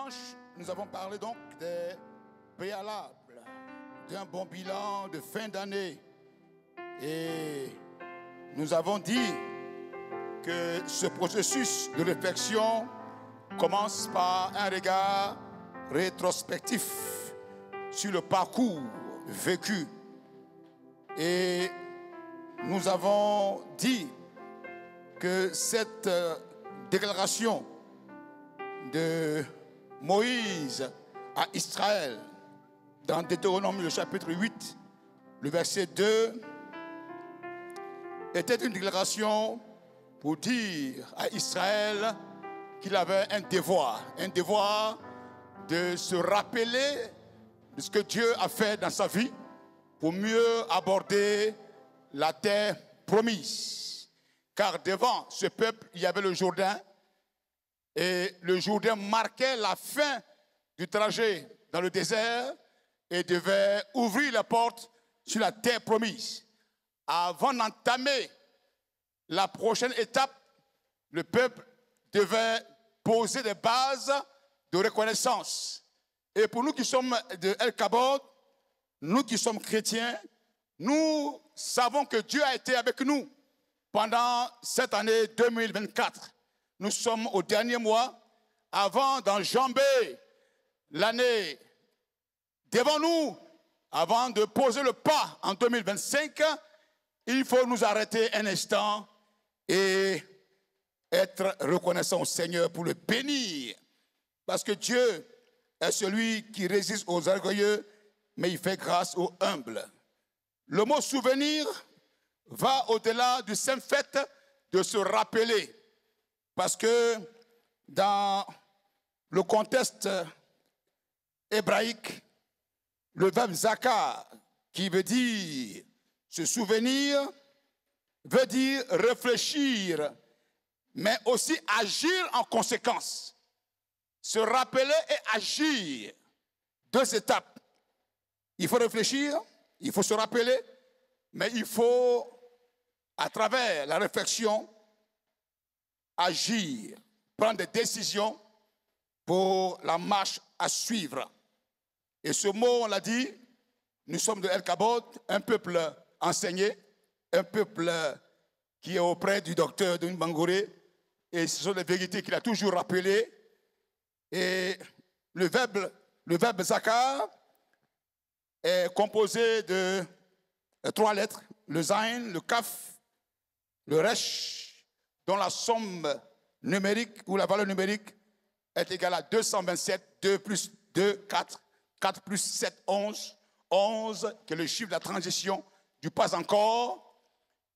Dimanche, nous avons parlé donc des préalables d'un bon bilan de fin d'année. Et nous avons dit que ce processus de réflexion commence par un regard rétrospectif sur le parcours vécu. Et nous avons dit que cette déclaration de Moïse à Israël dans Deutéronome, le chapitre 8, le verset 2, était une déclaration pour dire à Israël qu'il avait un devoir de se rappeler de ce que Dieu a fait dans sa vie pour mieux aborder la terre promise. Car devant ce peuple, il y avait le Jourdain, et le Jourdain marquait la fin du trajet dans le désert et devait ouvrir la porte sur la terre promise. Avant d'entamer la prochaine étape, le peuple devait poser des bases de reconnaissance. Et pour nous qui sommes de El Kabod, nous qui sommes chrétiens, nous savons que Dieu a été avec nous pendant cette année 2024. Nous sommes au dernier mois, avant d'enjamber l'année devant nous, avant de poser le pas en 2025, il faut nous arrêter un instant et être reconnaissant au Seigneur pour le bénir. Parce que Dieu est celui qui résiste aux orgueilleux, mais il fait grâce aux humbles. Le mot souvenir va au-delà du simple fait de se rappeler. Parce que dans le contexte hébraïque, le verbe zakar, qui veut dire se souvenir, veut dire réfléchir, mais aussi agir en conséquence. Se rappeler et agir, deux étapes. Il faut réfléchir, il faut se rappeler, mais il faut, à travers la réflexion, agir, prendre des décisions pour la marche à suivre. Et ce mot, on l'a dit, nous sommes de El Kabod, un peuple enseigné, un peuple qui est auprès du docteur de Bangouré, et ce sont les vérités qu'il a toujours rappelées. Et le verbe zakar est composé de 3 lettres, le zain, le kaf, le resh, dont la somme numérique ou la valeur numérique est égale à 227, 2 plus 2, 4, 4 plus 7, 11, 11 qui est le chiffre de la transition du pas encore.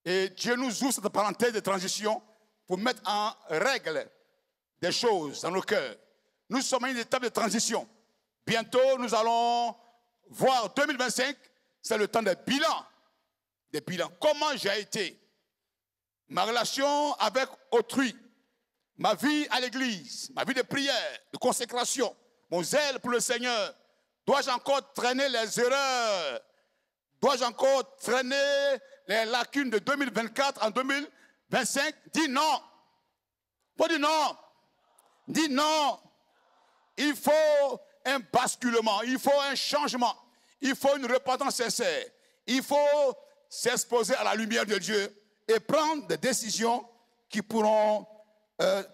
Et Dieu nous ouvre cette parenthèse de transition pour mettre en règle des choses dans nos cœurs. Nous sommes à une étape de transition. Bientôt, nous allons voir 2025, c'est le temps des bilans. Des bilans. Comment j'ai été? Ma relation avec autrui, ma vie à l'église, ma vie de prière, de consécration, mon zèle pour le Seigneur. Dois-je encore traîner les erreurs? Dois-je encore traîner les lacunes de 2024 en 2025? Dis non. Pas dis non. Dis non. Il faut un basculement, il faut un changement, il faut une repentance sincère. Il faut s'exposer à la lumière de Dieu et prendre des décisions qui pourront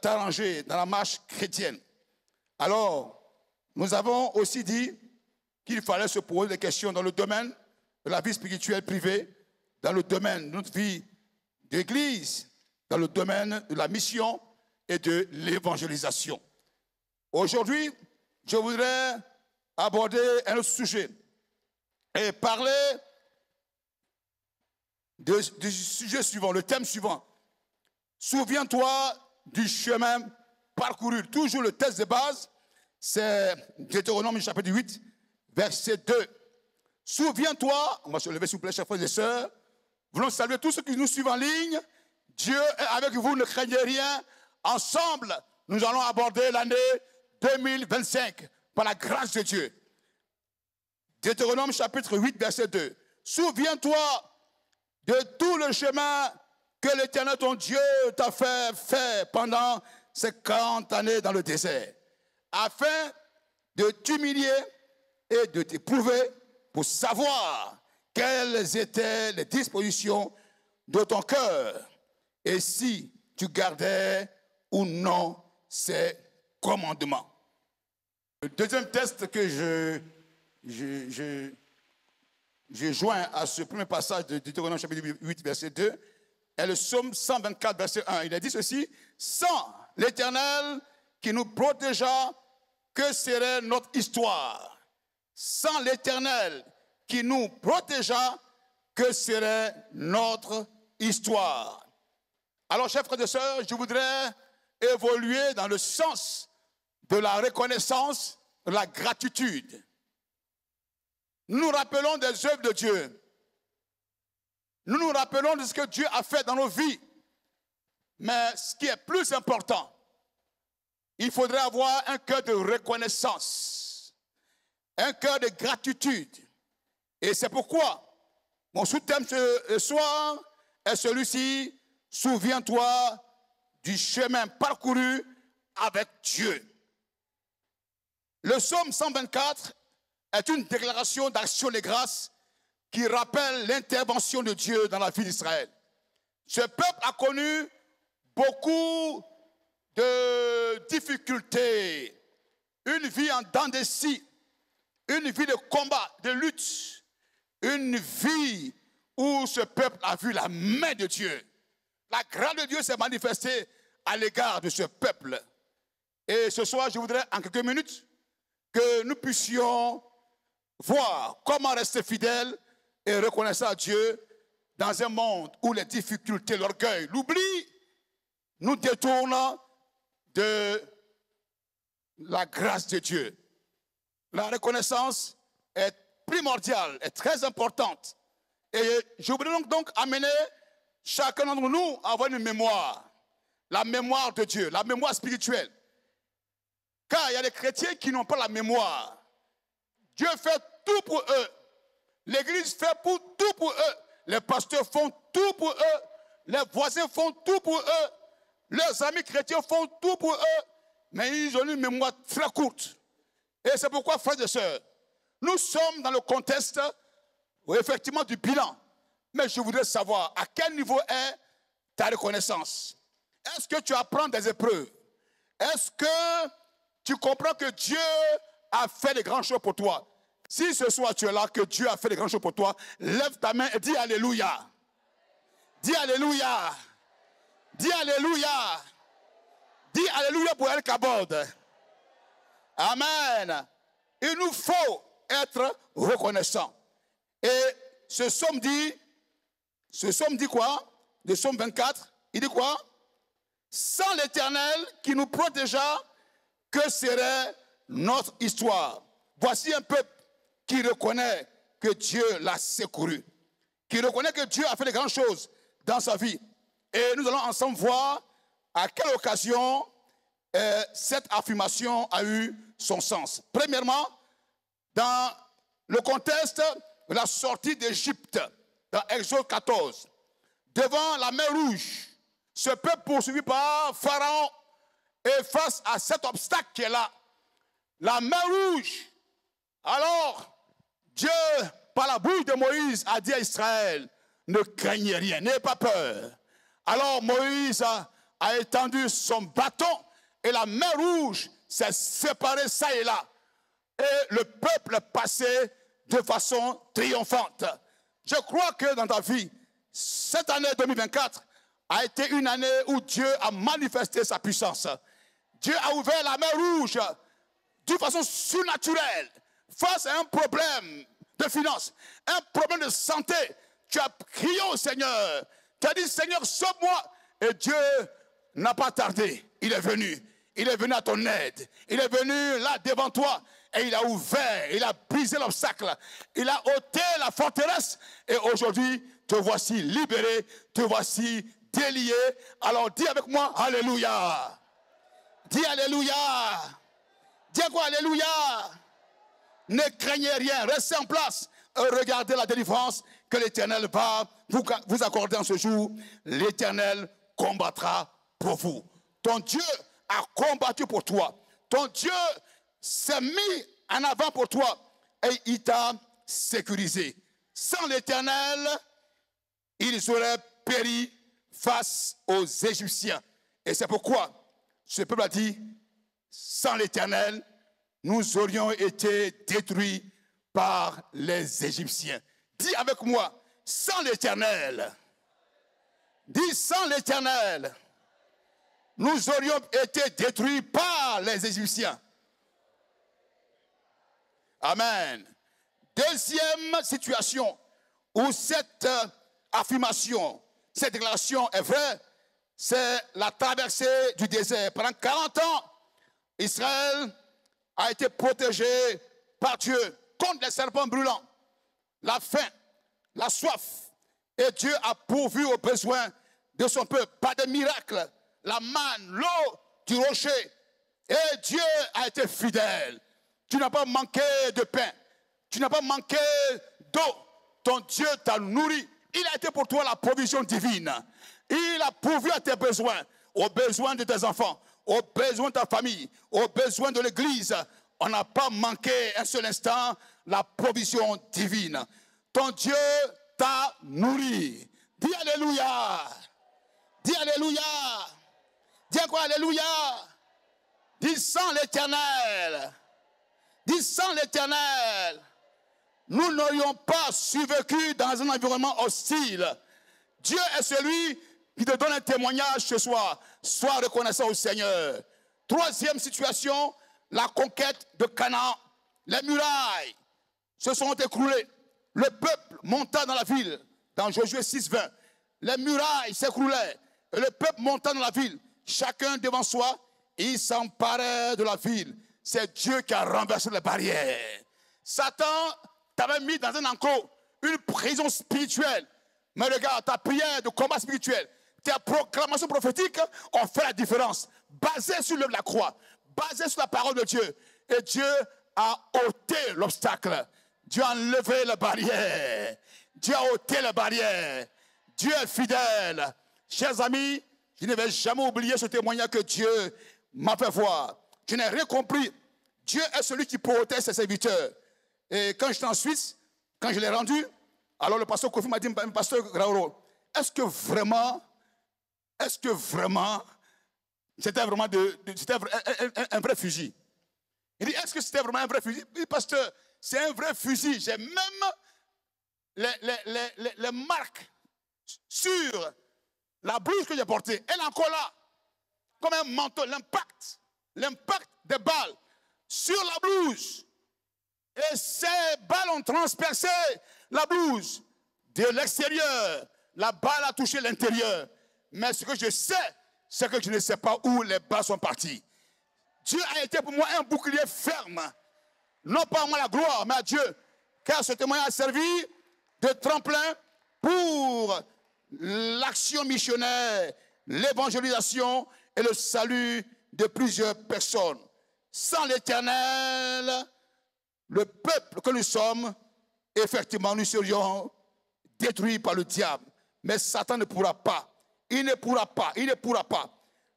t'arranger dans la marche chrétienne. Alors, nous avons aussi dit qu'il fallait se poser des questions dans le domaine de la vie spirituelle privée, dans le domaine de notre vie d'église, dans le domaine de la mission et de l'évangélisation. Aujourd'hui, je voudrais aborder un autre sujet et parler du sujet suivant, le thème suivant. Souviens-toi du chemin parcouru. Toujours le texte de base, c'est Deutéronome chapitre 8, verset 2. Souviens-toi, on va se lever s'il vous plaît, chers frères et sœurs. Voulons saluer tous ceux qui nous suivent en ligne. Dieu est avec vous, ne craignez rien. Ensemble, nous allons aborder l'année 2025 par la grâce de Dieu. Deutéronome chapitre 8, verset 2. Souviens-toi de tout le chemin que l'Éternel ton Dieu t'a fait faire pendant ces 40 années dans le désert, afin de t'humilier et de t'éprouver pour savoir quelles étaient les dispositions de ton cœur et si tu gardais ou non ces commandements. Le deuxième texte que je joins à ce premier passage de Deutéronome chapitre 8, verset 2, est le psaume 124, verset 1. Il a dit ceci: sans l'Éternel qui nous protégea, que serait notre histoire? Sans l'Éternel qui nous protégea, que serait notre histoire? Alors, chers frères et sœurs, je voudrais évoluer dans le sens de la reconnaissance, de la gratitude. Nous nous rappelons des œuvres de Dieu. Nous nous rappelons de ce que Dieu a fait dans nos vies. Mais ce qui est plus important, il faudrait avoir un cœur de reconnaissance, un cœur de gratitude. Et c'est pourquoi mon sous-thème ce soir est celui-ci: souviens-toi du chemin parcouru avec Dieu. Le psaume 124 est une déclaration d'action de grâce qui rappelle l'intervention de Dieu dans la vie d'Israël. Ce peuple a connu beaucoup de difficultés, une vie en dents de scie, une vie de combat, de lutte, une vie où ce peuple a vu la main de Dieu. La grâce de Dieu s'est manifestée à l'égard de ce peuple. Et ce soir, je voudrais en quelques minutes que nous puissions voir comment rester fidèle et reconnaissant à Dieu dans un monde où les difficultés, l'orgueil, l'oubli nous détournent de la grâce de Dieu. La reconnaissance est primordiale, est très importante. Et je voudrais donc amener chacun d'entre nous à avoir une mémoire, la mémoire de Dieu, la mémoire spirituelle. Car il y a des chrétiens qui n'ont pas la mémoire. Dieu fait tout pour eux. L'Église fait tout pour eux. Les pasteurs font tout pour eux. Les voisins font tout pour eux. Leurs amis chrétiens font tout pour eux. Mais ils ont une mémoire très courte. Et c'est pourquoi, frères et sœurs, nous sommes dans le contexte, effectivement, du bilan. Mais je voudrais savoir à quel niveau est ta reconnaissance. Est-ce que tu apprends des épreuves? Est-ce que tu comprends que Dieu a fait des grandes choses pour toi? Si ce soir tu es là, que Dieu a fait des grandes choses pour toi, lève ta main et dis Alléluia. Dis Alléluia. Dis Alléluia. Dis Alléluia pour El Kabod. Amen. Il nous faut être reconnaissants. Et ce psaume dit quoi? Le psaume 24, il dit quoi? Sans l'Éternel qui nous protégea, que serait notre histoire? Voici un peuple qui reconnaît que Dieu l'a secouru, qui reconnaît que Dieu a fait de grandes choses dans sa vie. Et nous allons ensemble voir à quelle occasion cette affirmation a eu son sens. Premièrement, dans le contexte de la sortie d'Égypte, dans Exode 14, devant la mer Rouge, ce peuple poursuivi par Pharaon, et face à cet obstacle qui est là, la mer Rouge, alors Dieu, par la bouche de Moïse, a dit à Israël: ne craignez rien, n'ayez pas peur. Alors Moïse a étendu son bâton et la mer Rouge s'est séparée ça et là. Et le peuple passait de façon triomphante. Je crois que dans ta vie, cette année 2024 a été une année où Dieu a manifesté sa puissance. Dieu a ouvert la mer Rouge d'une façon surnaturelle face à un problème de finances, un problème de santé. Tu as crié au Seigneur. Tu as dit: Seigneur, sauve-moi. Et Dieu n'a pas tardé. Il est venu. Il est venu à ton aide. Il est venu là devant toi. Et il a ouvert, il a brisé l'obstacle. Il a ôté la forteresse. Et aujourd'hui, te voici libéré. Te voici délié. Alors dis avec moi: Alléluia. Dis Alléluia. Dis quoi? Alléluia. Ne craignez rien. Restez en place. Regardez la délivrance que l'Éternel va vous accorder en ce jour. L'Éternel combattra pour vous. Ton Dieu a combattu pour toi. Ton Dieu s'est mis en avant pour toi et il t'a sécurisé. Sans l'Éternel, ils auraient péri face aux Égyptiens. Et c'est pourquoi ce peuple a dit, sans l'Éternel, nous aurions été détruits par les Égyptiens. Dis avec moi, sans l'Éternel. Dis sans l'Éternel, nous aurions été détruits par les Égyptiens. Amen. Deuxième situation où cette affirmation, cette déclaration est vraie, c'est la traversée du désert. Pendant 40 ans, Israël a été protégé par Dieu contre les serpents brûlants, la faim, la soif. Et Dieu a pourvu aux besoins de son peuple par des miracles, la manne, l'eau du rocher. Et Dieu a été fidèle. Tu n'as pas manqué de pain. Tu n'as pas manqué d'eau. Ton Dieu t'a nourri. Il a été pour toi la provision divine. Il a pourvu à tes besoins, aux besoins de tes enfants, aux besoins de ta famille, aux besoins de l'Église. On n'a pas manqué un seul instant la provision divine. Ton Dieu t'a nourri. Dis Alléluia. Dis Alléluia. Dis quoi Alléluia. Dis sans l'Éternel. Dis sans l'Éternel. Nous n'aurions pas survécu dans un environnement hostile. Dieu est celui qui te donne un témoignage ce soir. Sois reconnaissant au Seigneur. Troisième situation, la conquête de Canaan. Les murailles se sont écroulées. Le peuple monta dans la ville. Dans Josué 6:20. Les murailles s'écroulaient. Et le peuple monta dans la ville. Chacun devant soi, il s'emparait de la ville. C'est Dieu qui a renversé les barrières. Satan t'avait mis dans un enclos, une prison spirituelle. Mais regarde, ta prière de combat spirituel, tes proclamations prophétiques ont fait la différence. Basées sur la croix, basées sur la parole de Dieu. Et Dieu a ôté l'obstacle. Dieu a enlevé les barrières. Dieu a ôté les barrières. Dieu est fidèle. Chers amis, je ne vais jamais oublier ce témoignage que Dieu m'a fait voir. Je n'ai rien compris. Dieu est celui qui protège ses serviteurs. Et quand j'étais en Suisse, quand je l'ai rendu, alors le pasteur Kofi m'a dit, pasteur Grauro, est-ce que vraiment, c'était vraiment c'était un vrai fusil? Il dit, est-ce que c'était vraiment un vrai fusil? Il dit, pasteur, c'est un vrai fusil. J'ai même les marques sur la blouse que j'ai portée. Elle est encore là, comme un manteau, l'impact des balles sur la blouse. Et ces balles ont transpercé la blouse de l'extérieur. La balle a touché l'intérieur. Mais ce que je sais, c'est que je ne sais pas où les balles sont parties. Dieu a été pour moi un bouclier ferme. Non pas à moi la gloire, mais à Dieu. Car ce témoignage a servi de tremplin pour l'action missionnaire, l'évangélisation et le salut de plusieurs personnes. Sans l'Éternel, le peuple que nous sommes, effectivement, nous serions détruits par le diable. Mais Satan ne pourra pas. Il ne pourra pas. Il ne pourra pas.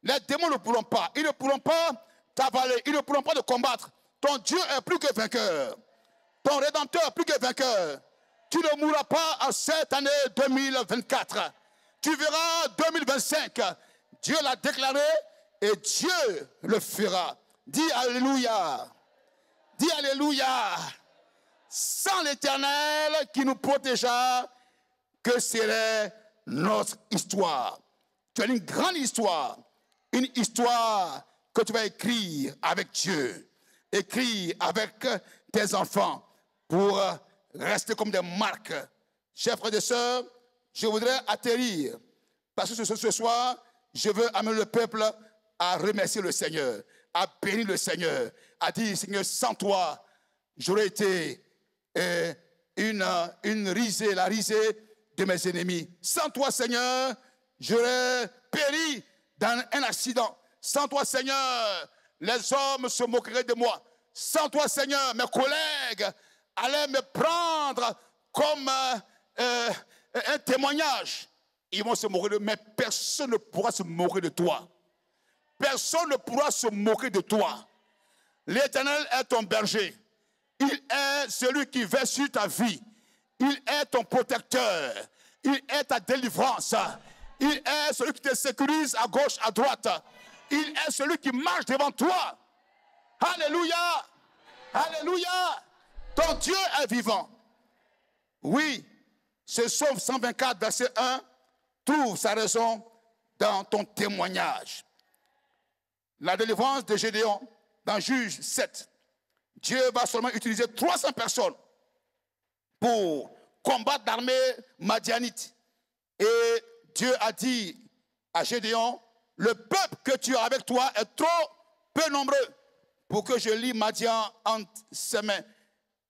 Les démons ne pourront pas. Ils ne pourront pas t'avaler. Ils ne pourront pas te combattre. Ton Dieu est plus que vainqueur. Ton Rédempteur est plus que vainqueur. Tu ne mourras pas en cette année 2024. Tu verras 2025. Dieu l'a déclaré et Dieu le fera. Dis Alléluia. Dis Alléluia. Sans l'Éternel qui nous protégea, que serait notre histoire? Tu as une grande histoire. Une histoire que tu vas écrire avec Dieu. Écrire avec tes enfants pour rester comme des marques. Chers frères et sœurs, je voudrais atterrir. Parce que ce soir, je veux amener le peuple à remercier le Seigneur, à bénir le Seigneur, à dire, Seigneur, sans toi, j'aurais été une risée, la risée de mes ennemis. Sans toi, Seigneur, j'aurais péri dans un accident. Sans toi, Seigneur, les hommes se moqueraient de moi. Sans toi, Seigneur, mes collègues allaient me prendre comme un témoignage. Ils vont se moquer de moi, mais personne ne pourra se moquer de toi. Personne ne pourra se moquer de toi. L'Éternel est ton berger. Il est celui qui veille sur ta vie. Il est ton protecteur. Il est ta délivrance. Il est celui qui te sécurise à gauche, à droite. Il est celui qui marche devant toi. Alléluia. Alléluia. Ton Dieu est vivant. Oui, ce psaume 124, verset 1, trouve sa raison dans ton témoignage. La délivrance de Gédéon, dans Juge 7, Dieu va seulement utiliser 300 personnes pour combattre l'armée madianite. Et Dieu a dit à Gédéon, le peuple que tu as avec toi est trop peu nombreux pour que je lie Madian entre ses mains,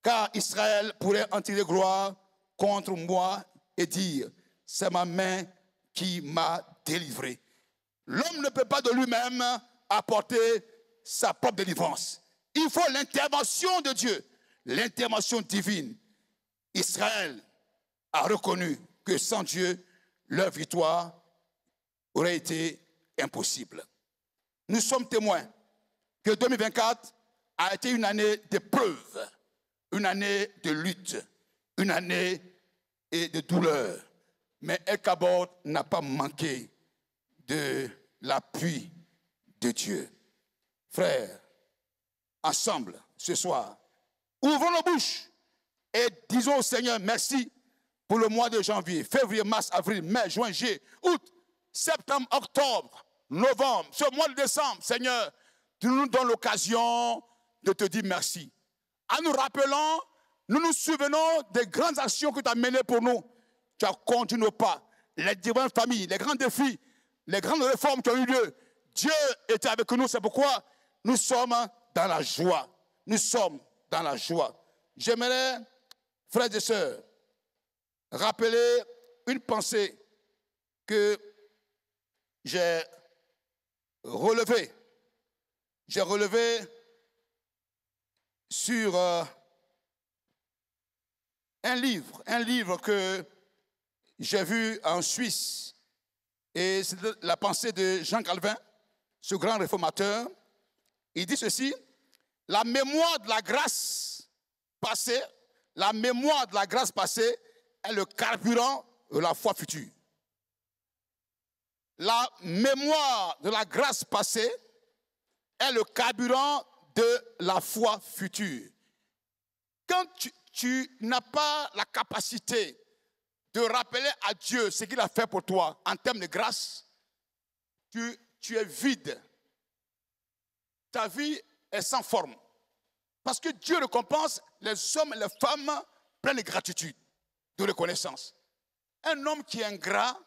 car Israël pourrait en tirer gloire contre moi et dire, c'est ma main qui m'a délivré. L'homme ne peut pas de lui-même apporter sa propre délivrance. Il faut l'intervention de Dieu, l'intervention divine. Israël a reconnu que sans Dieu, leur victoire aurait été impossible. Nous sommes témoins que 2024 a été une année d'épreuve, une année de lutte, une année de douleur. Mais El-Kabod n'a pas manqué de l'appui de Dieu. Frères, ensemble, ce soir, ouvrons nos bouches et disons au Seigneur merci pour le mois de janvier, février, mars, avril, mai, juin, juillet, août, septembre, octobre, novembre, ce mois de décembre. Seigneur, tu nous donnes l'occasion de te dire merci. En nous rappelant, nous nous souvenons des grandes actions que tu as menées pour nous. Tu as conduit nos pas, les diverses familles, les grands défis, les grandes réformes qui ont eu lieu. Dieu était avec nous, c'est pourquoi nous sommes dans la joie. Nous sommes dans la joie. J'aimerais, frères et sœurs, rappeler une pensée que j'ai relevée. J'ai relevé sur un livre que j'ai vu en Suisse. Et c'est la pensée de Jean Calvin, ce grand réformateur. Il dit ceci, la mémoire de la grâce passée, la mémoire de la grâce passée est le carburant de la foi future. La mémoire de la grâce passée est le carburant de la foi future. Quand tu n'as pas la capacité de rappeler à Dieu ce qu'il a fait pour toi en termes de grâce, tu es vide. Ta vie est sans forme. Parce que Dieu récompense les hommes et les femmes pleins de gratitude, de reconnaissance. Un homme qui est ingrat,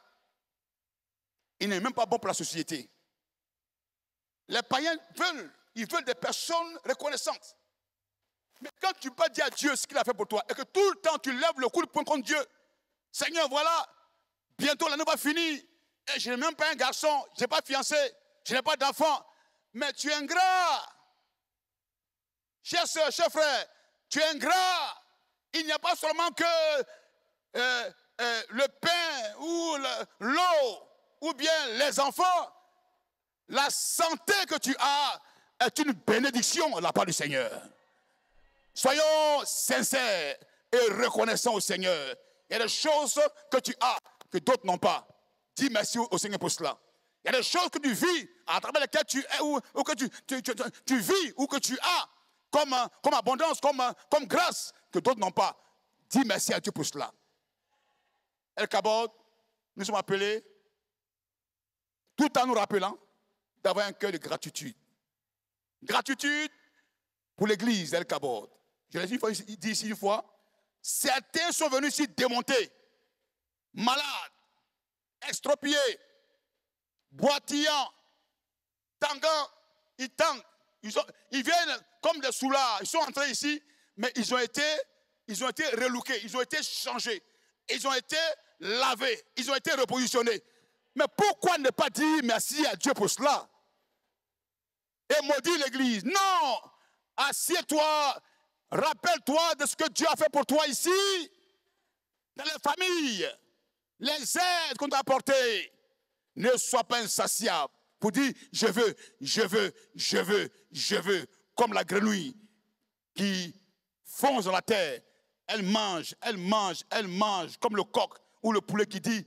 il n'est même pas bon pour la société. Les païens veulent des personnes reconnaissantes. Mais quand tu peux dire à Dieu ce qu'il a fait pour toi et que tout le temps tu lèves le coup de poing contre Dieu, Seigneur, voilà, bientôt l'année va finir et je n'ai même pas un garçon, je n'ai pas fiancé, je n'ai pas d'enfant, mais tu es ingrat. Chère soeur, cher frère, tu es ingrat. Il n'y a pas seulement que le pain ou l'eau ou bien les enfants. La santé que tu as est une bénédiction de la part du Seigneur. Soyons sincères et reconnaissants au Seigneur. Il y a des choses que tu as que d'autres n'ont pas. Dis merci au Seigneur pour cela. Il y a des choses que tu vis à travers lesquelles tu es ou que tu vis ou que tu as comme abondance, comme grâce que d'autres n'ont pas. Dis merci à Dieu pour cela. El-Kabod, nous sommes appelés, tout en nous rappelant, d'avoir un cœur de gratitude. Gratitude pour l'église d'El-Kabod. Je l'ai dit ici une fois, certains sont venus ici démontés, malades, extropiés, boitillants, tangants, ils viennent comme des soulards, ils sont entrés ici, mais ils ont été relookés, ils ont été changés, ils ont été lavés, ils ont été repositionnés. Mais pourquoi ne pas dire merci à Dieu pour cela? Et maudire l'église? Non! Assieds-toi, rappelle-toi de ce que Dieu a fait pour toi ici, dans les familles, les aides qu'on t'a apportées. Ne sois pas insatiable pour dire je veux comme la grenouille qui fonce dans la terre. Elle mange, elle mange, elle mange, comme le coq ou le poulet qui dit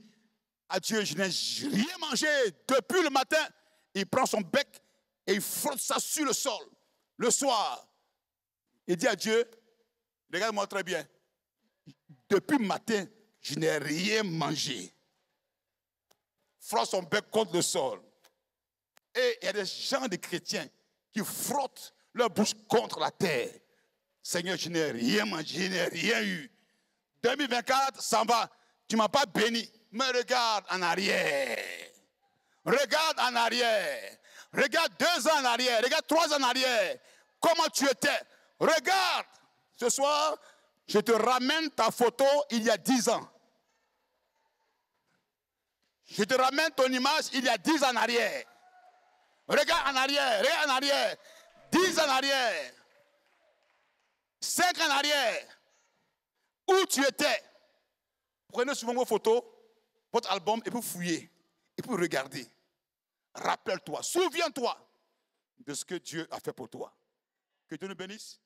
à Dieu, je n'ai rien mangé depuis le matin. Il prend son bec et il frotte ça sur le sol. Le soir, il dit à Dieu, regarde-moi très bien, depuis le matin, je n'ai rien mangé. Frotte son bec contre le sol. Et il y a des gens, des chrétiens, qui frottent leur bouche contre la terre. Seigneur, je n'ai rien mangé, je n'ai rien eu. 2024, ça va. Tu ne m'as pas béni. Mais regarde en arrière. Regarde en arrière. Regarde 2 ans en arrière. Regarde 3 ans en arrière. Comment tu étais. Regarde. Ce soir, je te ramène ta photo il y a 10 ans. Je te ramène ton image il y a 10 ans en arrière. Regarde en arrière. Regarde en arrière. 10 ans en arrière. 5 ans en arrière. Où tu étais. Prenez souvent vos photos, votre album, et puis fouillez. Et puis regardez. Rappelle-toi, souviens-toi de ce que Dieu a fait pour toi. Que Dieu nous bénisse.